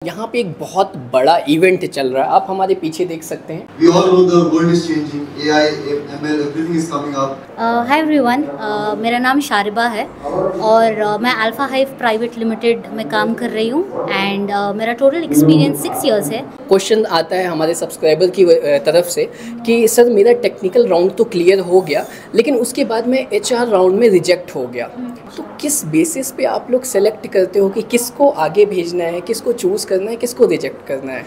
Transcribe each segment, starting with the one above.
यहाँ पे एक बहुत बड़ा इवेंट चल रहा है, आप हमारे पीछे देख सकते हैं। We all know the world is changing. AI, ML, everything is coming up. Hi everyone, मेरा नाम शारिबा है और मैं अल्फा हाइव प्राइवेट लिमिटेड में काम कर रही हूँ एंड मेरा टोटल एक्सपीरियंस 6 इयर्स है। क्वेश्चन आता है हमारे सब्सक्राइबर की तरफ से कि सर मेरा टेक्निकल राउंड तो क्लियर हो गया लेकिन उसके बाद मैं HR राउंड में रिजेक्ट हो गया, तो किस बेसिस पे आप लोग सेलेक्ट करते हो कि किसको आगे भेजना है, किसको चूज़ करना है, किसको रिजेक्ट करना है?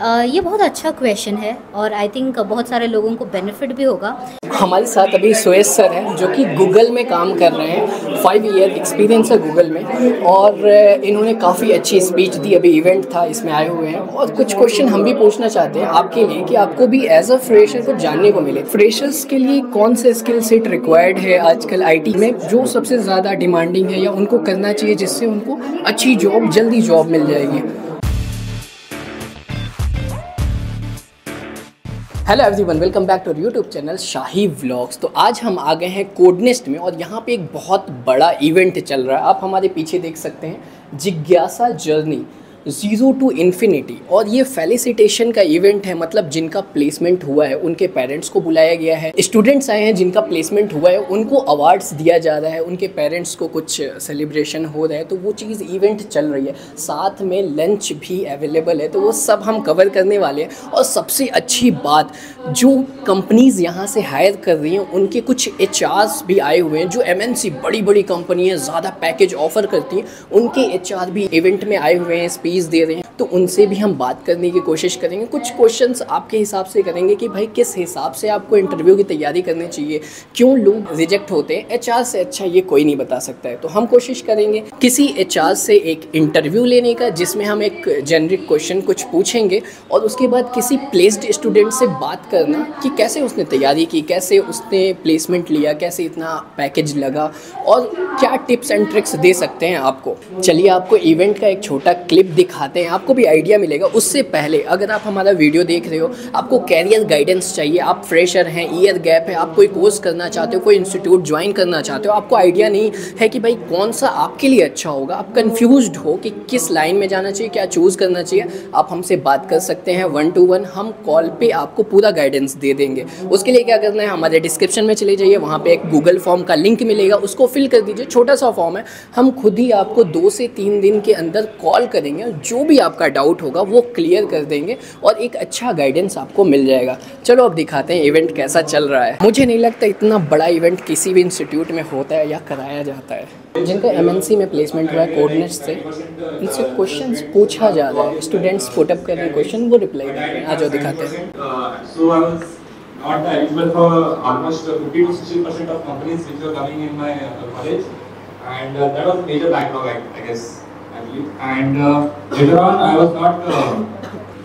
ये बहुत अच्छा क्वेश्चन है और आई थिंक बहुत सारे लोगों को बेनिफिट भी होगा। हमारे साथ अभी सुरेश सर हैं जो कि गूगल में काम कर रहे हैं, 5 ईयर एक्सपीरियंस है गूगल में और इन्होंने काफ़ी अच्छी स्पीच दी। अभी इवेंट था, इसमें आए हुए हैं और कुछ क्वेश्चन हम भी पूछना चाहते हैं आपके लिए कि आपको भी एज अ फ्रेशर कुछ जानने को मिले। फ्रेशर्स के लिए कौन से स्किल सेट रिक्वायर्ड है आजकल IT में जो सबसे ज़्यादा डिमांडिंग है या उनको करना चाहिए जिससे उनको अच्छी जॉब, जल्दी जॉब मिल जाएगी? Hello everyone, welcome back to YouTube channel Shahi vlogs. तो आज हम आ गए हैं कोडनेस्ट में और यहाँ पे एक बहुत बड़ा इवेंट चल रहा है, आप हमारे पीछे देख सकते हैं, जिज्ञासा जर्नी 0 to Infinity। और ये फेलिसिटेशन का इवेंट है, मतलब जिनका प्लेसमेंट हुआ है उनके पेरेंट्स को बुलाया गया है, स्टूडेंट्स आए हैं जिनका प्लेसमेंट हुआ है उनको अवार्ड्स दिया जा रहा है, उनके पेरेंट्स को कुछ सेलिब्रेशन हो रहा है, तो वो चीज़ इवेंट चल रही है। साथ में लंच भी अवेलेबल है, तो वो सब हम कवर करने वाले हैं। और सबसे अच्छी बात, जो कंपनीज़ यहाँ से हायर कर रही हैं उनके कुछ HRs भी आए हुए हैं, जो MNC बड़ी बड़ी कंपनी है, ज़्यादा पैकेज ऑफर करती हैं, उनके HR भी इवेंट में आए हुए हैं, दे रहे हैं, तो उनसे भी हम बात करने की कोशिश करेंगे। कुछ क्वेश्चंस आपके हिसाब से करेंगे कि भाई किस हिसाब से आपको इंटरव्यू की तैयारी करनी चाहिए, क्यों लोग रिजेक्ट होते हैं, HR से अच्छा ये कोई नहीं बता सकता है। तो हम कोशिश करेंगे किसी HR से एक इंटरव्यू लेने का, जिसमें हम एक जेनरिक क्वेश्चन कुछ पूछेंगे और उसके बाद किसी प्लेस्ड स्टूडेंट से बात करना कि कैसे उसने तैयारी की, कैसे उसने प्लेसमेंट लिया, कैसे इतना पैकेज लगा और क्या टिप्स एंड ट्रिक्स दे सकते हैं आपको। चलिए आपको इवेंट का एक छोटा क्लिप दिखाते हैं, आपको भी आइडिया मिलेगा। उससे पहले अगर आप हमारा वीडियो देख रहे हो, आपको कैरियर गाइडेंस चाहिए, आप फ्रेशर हैं, ईयर गैप है, आप कोई कोर्स करना चाहते हो, कोई इंस्टीट्यूट ज्वाइन करना चाहते हो, आपको आइडिया नहीं है कि भाई कौन सा आपके लिए अच्छा होगा, आप कंफ्यूज्ड हो कि किस लाइन में जाना चाहिए, क्या चूज़ करना चाहिए, आप हमसे बात कर सकते हैं 1 to 1। हम कॉल पे आपको पूरा गाइडेंस दे देंगे। उसके लिए क्या करना है, हमारे डिस्क्रिप्शन में चले जाइए, वहाँ पे एक गूगल फॉर्म का लिंक मिलेगा, उसको फिल कर दीजिए। छोटा सा फॉर्म है, हम खुद ही आपको 2 से 3 दिन के अंदर कॉल करेंगे, जो भी आपका डाउट होगा वो क्लियर कर देंगे और एक अच्छा गाइडेंस आपको मिल जाएगा। चलो अब दिखाते हैं इवेंट कैसा चल रहा है। मुझे नहीं लगता इतना बड़ा इवेंट किसी भी इंस्टीट्यूट में होता है या कराया जाता है। जिनका MNC में प्लेसमेंट हुआ है कोडनेस्ट से, इनसे क्वेश्चंस पूछा जा रहा है, स्टूडेंट्स पुट अप कर रहे हैं क्वेश्चन, वो रिप्लाई कर रहे हैं। आ जाओ दिखाते हैं। Not eligible for almost 50 to 60% of companies which were coming in my college, and that was a major backlog, I guess, I believe. And later on, I was not.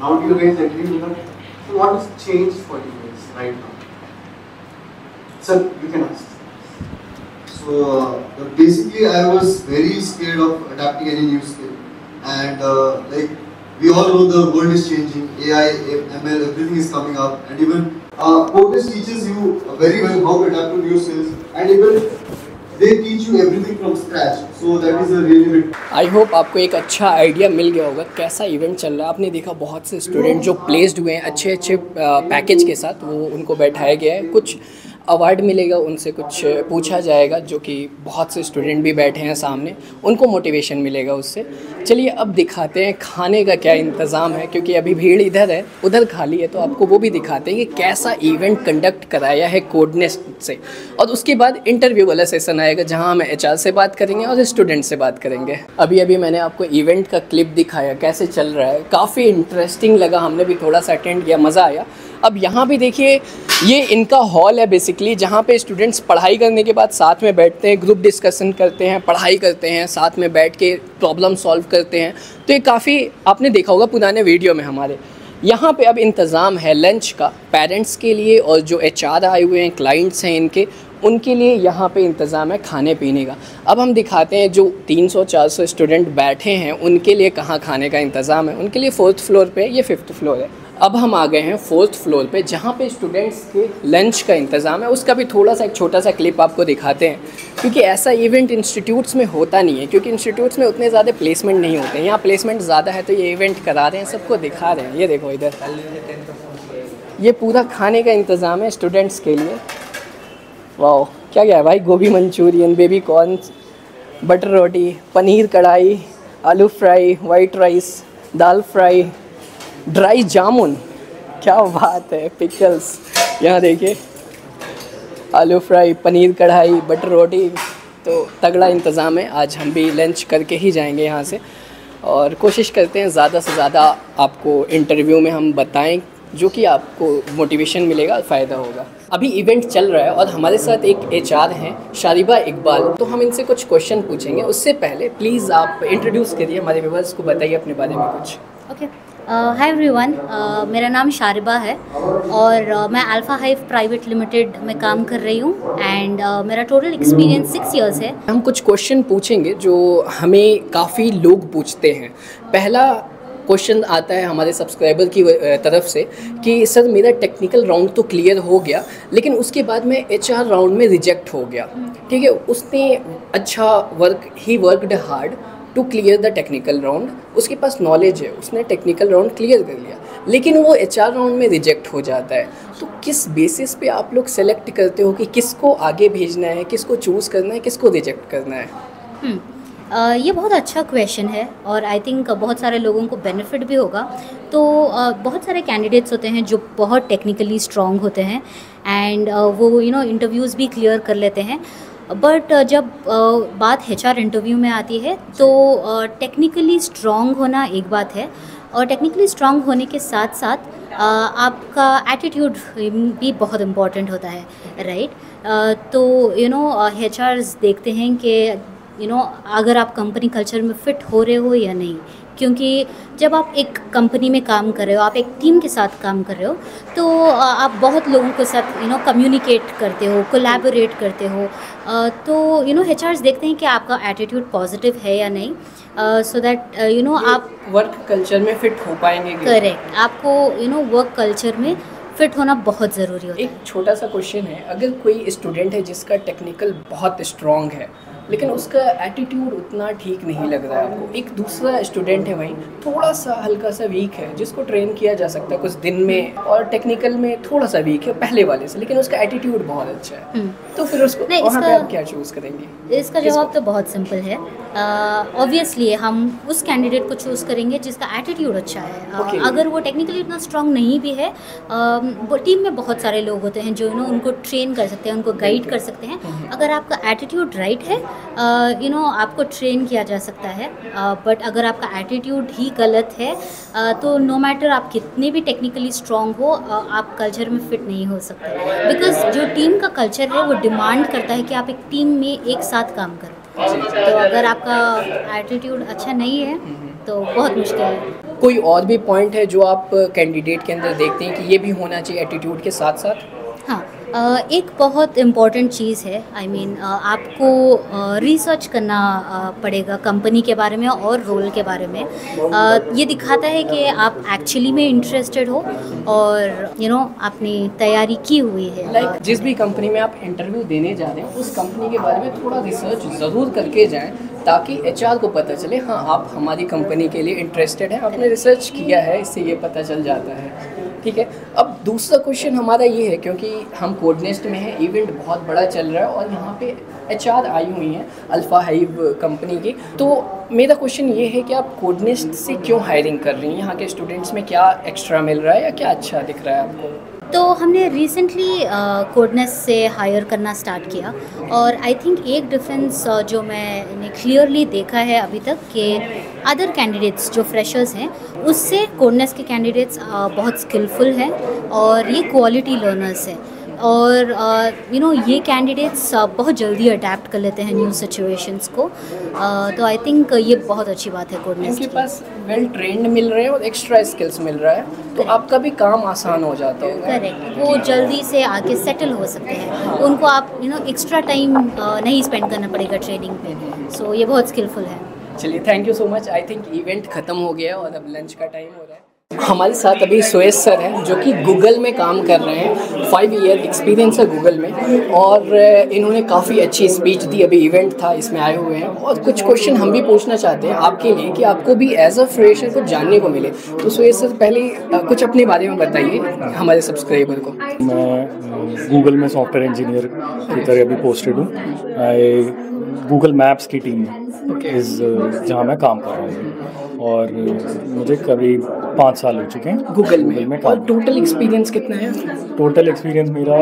How do you guys agree with that? So what has changed for you guys right now? Sir, you can ask. So basically, I was very scared of adapting any new skill, and like we all know the world is changing. AI, ML, everything is coming up, and even Codenext teaches you very well how to adapt to new skills, and even they teach you everything from scratch. So that is a really big. I hope आपको एक अच्छा idea मिल गया होगा कैसा event चल रहा है। आपने देखा बहुत से स्टूडेंट जो प्लेस्ड हुए हैं अच्छे अच्छे पैकेज के साथ, वो उनको बैठाया गया है, कुछ अवार्ड मिलेगा, उनसे कुछ पूछा जाएगा, जो कि बहुत से स्टूडेंट भी बैठे हैं सामने, उनको मोटिवेशन मिलेगा उससे। चलिए अब दिखाते हैं खाने का क्या इंतज़ाम है, क्योंकि अभी भीड़ इधर है, उधर खाली है, तो आपको वो भी दिखाते हैं कि कैसा इवेंट कंडक्ट कराया है कोडनेस्ट से। और उसके बाद इंटरव्यू वाला सेशन आएगा, जहां हम HR से बात करेंगे और स्टूडेंट से बात करेंगे। अभी अभी मैंने आपको इवेंट का क्लिप दिखाया कैसे चल रहा है, काफ़ी इंटरेस्टिंग लगा, हमने भी थोड़ा सा अटेंड किया, मज़ा आया। अब यहाँ भी देखिए, ये इनका हॉल है बेसिकली, जहाँ पे स्टूडेंट्स पढ़ाई करने के बाद साथ में बैठते हैं, ग्रुप डिस्कशन करते हैं, पढ़ाई करते हैं, साथ में बैठ के प्रॉब्लम सॉल्व करते हैं। तो ये काफ़ी आपने देखा होगा पुराने वीडियो में हमारे। यहाँ पे अब इंतज़ाम है लंच का पेरेंट्स के लिए, और जो HR आए हुए हैं, क्लाइंट्स हैं इनके, उनके लिए यहाँ पे इंतज़ाम है खाने पीने का। अब हम दिखाते हैं जो 300-400 स्टूडेंट बैठे हैं उनके लिए कहाँ खाने का इंतज़ाम है। उनके लिए 4th फ्लोर पे, ये 5th फ्लोर है। अब हम आ गए हैं 4th फ्लोर पे, जहाँ पे स्टूडेंट्स के लंच का इंतज़ाम है। उसका भी थोड़ा सा एक छोटा सा क्लिप आपको दिखाते हैं, क्योंकि ऐसा इवेंट इंस्टीट्यूट्स में होता नहीं है, क्योंकि इंस्टीट्यूट्स में उतने ज़्यादा प्लेसमेंट नहीं होते हैं। यहाँ प्लेसमेंट ज़्यादा है तो ये इवेंट करा रहे हैं, सबको दिखा रहे हैं। ये देखो इधर, ये पूरा खाने का इंतज़ाम है स्टूडेंट्स के लिए। वाह, क्या क्या है भाई, गोभी मंचूरियन, बेबी कॉर्न, बटर रोटी, पनीर कढ़ाई, आलू फ्राई, वाइट राइस, दाल फ्राई, ड्राई जामुन, क्या बात है, पिकल्स, यहाँ देखिए आलू फ्राई, पनीर कढ़ाई, बटर रोटी। तो तगड़ा इंतज़ाम है। आज हम भी लंच करके ही जाएंगे यहाँ से, और कोशिश करते हैं ज़्यादा से ज़्यादा आपको इंटरव्यू में हम बताएं, जो कि आपको मोटिवेशन मिलेगा, फ़ायदा होगा। अभी इवेंट चल रहा है और हमारे साथ एक HR हैं, शारिबा इकबाल। तो हम इनसे कुछ क्वेश्चन पूछेंगे। उससे पहले प्लीज़ आप इंट्रोड्यूस करिए, हमारे व्यूअर्स को बताइए अपने बारे में कुछ। ओके, हाय एवरीवन, मेरा नाम शारिबा है और मैं अल्फ़ा हाइव प्राइवेट लिमिटेड में काम कर रही हूँ एंड मेरा टोटल एक्सपीरियंस 6 इयर्स है। हम कुछ क्वेश्चन पूछेंगे जो हमें काफ़ी लोग पूछते हैं। पहला क्वेश्चन आता है हमारे सब्सक्राइबर की तरफ से कि सर मेरा टेक्निकल राउंड तो क्लियर हो गया, लेकिन उसके बाद मैं HR राउंड में रिजेक्ट हो गया। ठीक है, उसने अच्छा worked hard to clear the technical round, उसके पास नॉलेज है, उसने टेक्निकल राउंड क्लियर कर लिया, लेकिन वो HR राउंड में रिजेक्ट हो जाता है। तो किस बेसिस पे आप लोग सेलेक्ट करते हो कि किसको आगे भेजना है, किसको चूज़ करना है, किसको रिजेक्ट करना है? ये बहुत अच्छा क्वेश्चन है और आई थिंक बहुत सारे लोगों को बेनिफिट भी होगा। तो बहुत सारे कैंडिडेट्स होते हैं जो बहुत टेक्निकली स्ट्रॉन्ग होते हैं एंड वो इंटरव्यूज़ भी क्लियर कर लेते हैं, बट जब बात HR इंटरव्यू में आती है तो टेक्निकली स्ट्रॉन्ग होना एक बात है, और टेक्निकली स्ट्रॉन्ग होने के साथ साथ आपका एटीट्यूड भी बहुत इम्पॉर्टेंट होता है, राइट? तो HRs देखते हैं कि अगर आप कंपनी कल्चर में फ़िट हो रहे हो या नहीं, क्योंकि जब आप एक कंपनी में काम कर रहे हो, आप एक टीम के साथ काम कर रहे हो, तो आप बहुत लोगों के साथ कम्युनिकेट करते हो, कोलैबोरेट करते हो। तो HRs देखते हैं कि आपका एटीट्यूड पॉजिटिव है या नहीं, सो दैट आप वर्क कल्चर में फ़िट हो पाएंगे। करेक्ट, आपको वर्क कल्चर में फ़िट होना बहुत ज़रूरी होता है। एक छोटा सा क्वेश्चन है, अगर कोई स्टूडेंट है जिसका टेक्निकल बहुत स्ट्रॉन्ग है लेकिन उसका एटीट्यूड उतना ठीक नहीं लग रहा है आपको, एक दूसरा स्टूडेंट है वहीं थोड़ा सा हल्का सा वीक है, जिसको ट्रेन किया जा सकता है कुछ दिन में, और टेक्निकल में थोड़ा सा वीक है पहले वाले से, लेकिन उसका एटीट्यूड बहुत अच्छा है, तो फिर उसको वहाँ पे आप क्या चूज़ करेंगे? इसका जवाब तो बहुत सिंपल है। ऑब्वियसली हम उस कैंडिडेट को चूज़ करेंगे जिसका एटीट्यूड अच्छा है। अगर वो टेक्निकली इतना स्ट्रांग नहीं भी है, वो टीम में बहुत सारे लोग होते हैं जो उनको ट्रेन कर सकते हैं, उनको गाइड कर सकते हैं। अगर आपका एटीट्यूड राइट है, आपको ट्रेन किया जा सकता है, बट अगर आपका एटीट्यूड ही गलत है तो नो मैटर आप कितने भी टेक्निकली स्ट्रांग हो, आप कल्चर में फिट नहीं हो सकते, बिकॉज जो टीम का कल्चर है वो डिमांड करता है कि आप एक टीम में एक साथ काम करो। तो अगर आपका एटीट्यूड अच्छा नहीं है तो बहुत मुश्किल है। कोई और भी पॉइंट है जो आप कैंडिडेट के अंदर देखते हैं कि ये भी होना चाहिए एटीट्यूड के साथ साथ? हाँ, एक बहुत इम्पॉर्टेंट चीज़ है, आपको रिसर्च करना पड़ेगा कंपनी के बारे में और रोल के बारे में। ये दिखाता है कि आप एक्चुअली में इंटरेस्टेड हो और आपने तैयारी की हुई है। जिस भी कंपनी में आप इंटरव्यू देने जा रहे हैं उस कंपनी के बारे में थोड़ा रिसर्च ज़रूर करके जाएं, ताकि HR को पता चले हाँ आप हमारी कंपनी के लिए इंटरेस्टेड हैं, आपने रिसर्च किया है, इससे ये पता चल जाता है। ठीक है, अब दूसरा क्वेश्चन हमारा ये है, क्योंकि हम कोडनेस्ट में हैं, इवेंट बहुत बड़ा चल रहा है और यहाँ पे HR आई हुई हैं अल्फ़ा हाइव कंपनी की, तो मेरा क्वेश्चन ये है कि आप कोडनेस्ट से क्यों हायरिंग कर रही हैं? यहाँ के स्टूडेंट्स में क्या एक्स्ट्रा मिल रहा है या क्या अच्छा दिख रहा है आपको? तो हमने रिसेंटली कोडनेस्ट से हायर करना स्टार्ट किया, और आई थिंक एक डिफरेंस जो मैंने क्लियरली देखा है अभी तक कि अदर कैंडिडेट्स जो फ्रेशर्स हैं उससे कोडनेस्ट के कैंडिडेट्स बहुत स्किलफुल हैं और ये क्वालिटी लर्नर्स हैं, और ये कैंडिडेट्स बहुत जल्दी अडेप्ट कर लेते हैं न्यू सिचुएशंस को। तो आई थिंक ये बहुत अच्छी बात है कोडनेस्ट के पास वेल ट्रेंड मिल रहे हैं और एक्स्ट्रा स्किल्स मिल रहा है, तो आपका भी काम आसान हो जाता है। करेक्ट, वो जल्दी से आके सेटल हो सकते हैं, उनको आप एक्स्ट्रा टाइम नहीं स्पेंड करना पड़ेगा ट्रेनिंग पे, सो ये बहुत स्किलफुल है। चलिए, thank you so much. I think event ख़त्म हो गया और अब लंच का टाइम हो रहा है। हमारे साथ अभी सुयश सर हैं जो कि गूगल में काम कर रहे हैं, 5 ईयर एक्सपीरियंस है गूगल में, और इन्होंने काफ़ी अच्छी स्पीच दी। अभी इवेंट था, इसमें आए हुए हैं, और कुछ क्वेश्चन हम भी पूछना चाहते हैं आपके लिए कि आपको भी एज अ फ्रेशर कुछ जानने को मिले। तो सुयश सर पहले कुछ अपने बारे में बताइए हमारे सब्सक्राइबर को। मैं गूगल में सॉफ्टवेयर इंजीनियर की तरह अभी पोस्टेड हूँ। गूगल मैप्स की टीम जहाँ मैं काम कर रहा हूँ, और मुझे करीब 5 साल हो चुके हैं गूगल में और टोटल एक्सपीरियंस कितना है? टोटल एक्सपीरियंस मेरा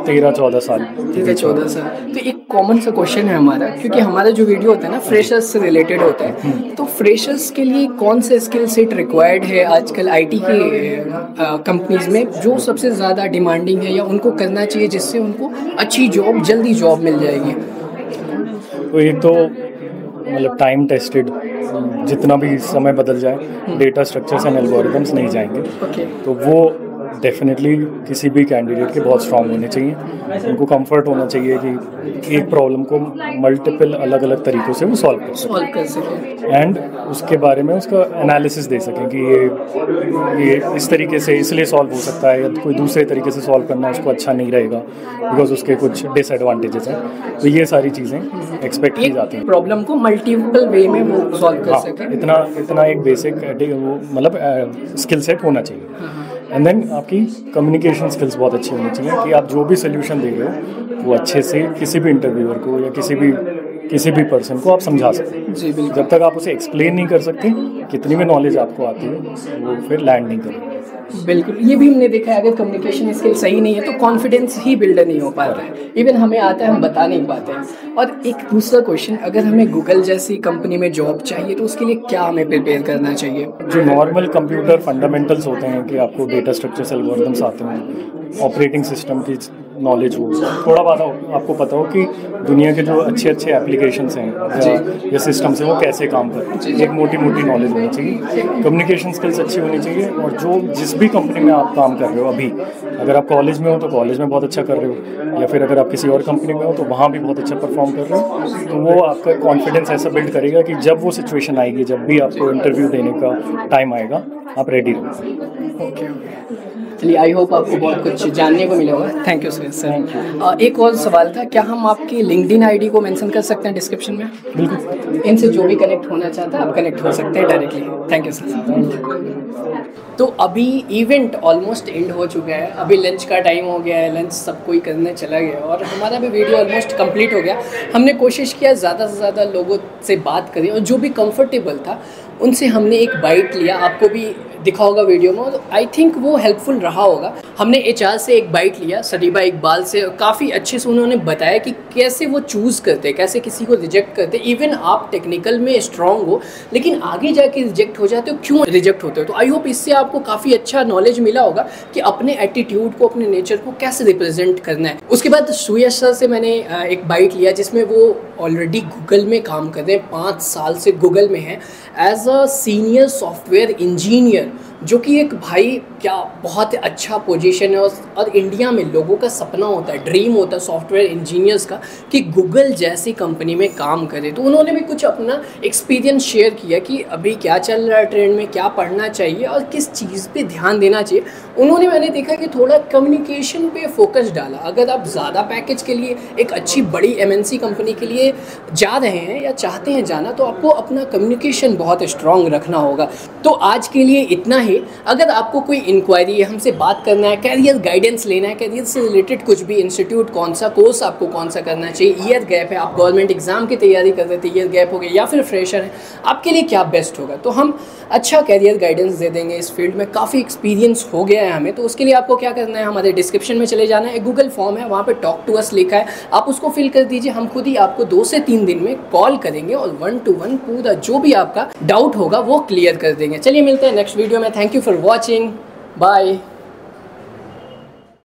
13-14 साल। 13-14 साल। तो एक कॉमन सा क्वेश्चन है हमारा, क्योंकि हमारा जो वीडियो होता है ना फ्रेशर्स से रिलेटेड होता है, तो फ्रेशर्स के लिए कौन से स्किल सेट रिक्वायर्ड है आजकल आईटी की कंपनीज में जो सबसे ज़्यादा डिमांडिंग है या उनको करना चाहिए जिससे उनको अच्छी जॉब, जल्दी जॉब मिल जाएगी? तो एक तो मतलब टाइम टेस्टेड, जितना भी समय बदल जाए डेटा स्ट्रक्चर्स एंड एल्गोरिथम्स नहीं जाएंगे। तो वो डेफिनेटली किसी भी कैंडिडेट के बहुत स्ट्रांग होने चाहिए। उनको कंफर्ट होना चाहिए कि एक प्रॉब्लम को मल्टीपल अलग अलग तरीक़ों से वो सॉल्व कर सकें, एंड उसके बारे में उसका एनालिसिस दे सकें कि ये इस तरीके से इसलिए सॉल्व हो सकता है, या कोई दूसरे तरीके से सॉल्व करना उसको अच्छा नहीं रहेगा बिकॉज उसके कुछ डिसएडवांटेजेस हैं। तो ये सारी चीज़ें एक्सपेक्ट की जाती हैं। प्रॉब्लम को मल्टीपल वे में वो सॉल्व कर सकें, इतना एक बेसिक मतलब स्किल सेट होना चाहिए। एंड देन आपकी कम्युनिकेशन स्किल्स बहुत अच्छी होनी चाहिए कि आप जो भी सोल्यूशन दे रहे हो वो अच्छे से किसी भी इंटरव्यूअर को या किसी भी पर्सन को आप समझा सकते। जी बिल्कुल। जब तक आप उसे एक्सप्लेन नहीं कर सकते, कितनी भी नॉलेज आपको आती है, वो फिर लैंड नहीं करेगा। बिल्कुल, ये भी हमने देखा है, अगर कम्युनिकेशन स्किल सही नहीं है तो कॉन्फिडेंस ही बिल्ड नहीं हो पाता है। इवन हमें आता है, हम बता नहीं पाते हैं। और एक दूसरा क्वेश्चन, अगर हमें गूगल जैसी कंपनी में जॉब चाहिए तो उसके लिए क्या हमें प्रिपेयर करना चाहिए? जो नॉर्मल कंप्यूटर फंडामेंटल्स होते हैं कि आपको डेटा स्ट्रक्चर्स एल्गोरिथम्स आते हैं, ऑपरेटिंग सिस्टम की नॉलेज हो, थोड़ा बहुत आपको पता हो कि दुनिया के जो अच्छे एप्लीकेशंस हैं या सिस्टम्स हैं वो कैसे काम कर रहे हैं, एक मोटी नॉलेज होनी चाहिए। कम्युनिकेशन स्किल्स अच्छी होनी चाहिए, और जो जिस भी कंपनी में आप काम कर रहे हो, अभी अगर आप कॉलेज में हो तो कॉलेज में बहुत अच्छा कर रहे हो, या फिर अगर आप किसी और कंपनी में हो तो वहाँ भी बहुत अच्छा परफॉर्म कर रहे हो, तो वो आपका कॉन्फिडेंस ऐसा बिल्ड करेगा कि जब वो सिचुएशन आएगी, जब भी आपको इंटरव्यू देने का टाइम आएगा, आप रेडी रहो। चलिए, आई होप आपको बहुत कुछ जानने को मिला होगा। Thank you sir. एक और सवाल था, क्या हम आपकी लिंक्डइन आईडी को मेंशन कर सकते हैं डिस्क्रिप्शन में? बिल्कुल, इनसे जो भी कनेक्ट होना चाहता है आप कनेक्ट हो सकते हैं डायरेक्टली। Thank you sir. तो अभी इवेंट ऑलमोस्ट एंड हो चुका है, अभी लंच का टाइम हो गया है, लंच सब कोई करने चला गया और हमारा भी वीडियो ऑलमोस्ट कंप्लीट हो गया। हमने कोशिश किया ज़्यादा से ज़्यादा लोगों से बात करें, और जो भी कंफर्टेबल था उनसे हमने एक बाइट लिया, आपको भी दिखा होगा वीडियो में, तो आई थिंक वो हेल्पफुल रहा होगा। हमने एचआर से एक बाइट लिया, सरीबा इकबाल से, काफ़ी अच्छे से उन्होंने बताया कि कैसे वो चूज़ करते, कैसे किसी को रिजेक्ट करते। इवन आप टेक्निकल में स्ट्रांग हो लेकिन आगे जाके रिजेक्ट हो जाते हो, क्यों रिजेक्ट होते हो। तो आई होप इससे आपको काफ़ी अच्छा नॉलेज मिला होगा कि अपने एटीट्यूड को, अपने नेचर को कैसे रिप्रेजेंट करना है। उसके बाद सुयश सर से मैंने एक बाइट लिया जिसमें वो ऑलरेडी गूगल में काम कर रहे हैं, 5 साल से गूगल में हैं as a senior software engineer, जो कि एक भाई क्या बहुत अच्छा पोजीशन है। और इंडिया में लोगों का सपना होता है, ड्रीम होता है सॉफ्टवेयर इंजीनियर्स का कि गूगल जैसी कंपनी में काम करे। तो उन्होंने भी कुछ अपना एक्सपीरियंस शेयर किया कि अभी क्या चल रहा है ट्रेंड में, क्या पढ़ना चाहिए और किस चीज़ पे ध्यान देना चाहिए। उन्होंने, मैंने देखा कि थोड़ा कम्युनिकेशन पे फोकस डाला। अगर आप ज़्यादा पैकेज के लिए एक अच्छी बड़ी MNC कंपनी के लिए जा रहे हैं या चाहते हैं जाना, तो आपको अपना कम्युनिकेशन बहुत स्ट्रॉन्ग रखना होगा। तो आज के लिए इतना ही। अगर आपको कोई इंक्वायरी है, हमसे बात करना है, कैरियर गाइडेंस लेना है, कैरियर से रिलेटेड कुछ भी, इंस्टीट्यूट कौन सा, कोर्स आपको कौन सा करना चाहिए, ईयर गैप है, आप गवर्नमेंट एग्जाम की तैयारी कर रहे थे, ईयर गैप हो गया, या फिर फ्रेशर है, आपके लिए क्या बेस्ट होगा, तो हम अच्छा कैरियर गाइडेंस दे देंगे। इस फील्ड में काफ़ी एक्सपीरियंस हो गया है हमें। तो उसके लिए आपको क्या करना है, हमारे डिस्क्रिप्शन में चले जाना है, गूगल फॉर्म है, वहाँ पे टॉक टू अस लिखा है, आप उसको फिल कर दीजिए। हम खुद ही आपको 2 से 3 दिन में कॉल करेंगे और 1 to 1 पूरा जो भी आपका डाउट होगा वो क्लियर कर देंगे। चलिए मिलते हैं नेक्स्ट वीडियो में। Thank you for watching, bye.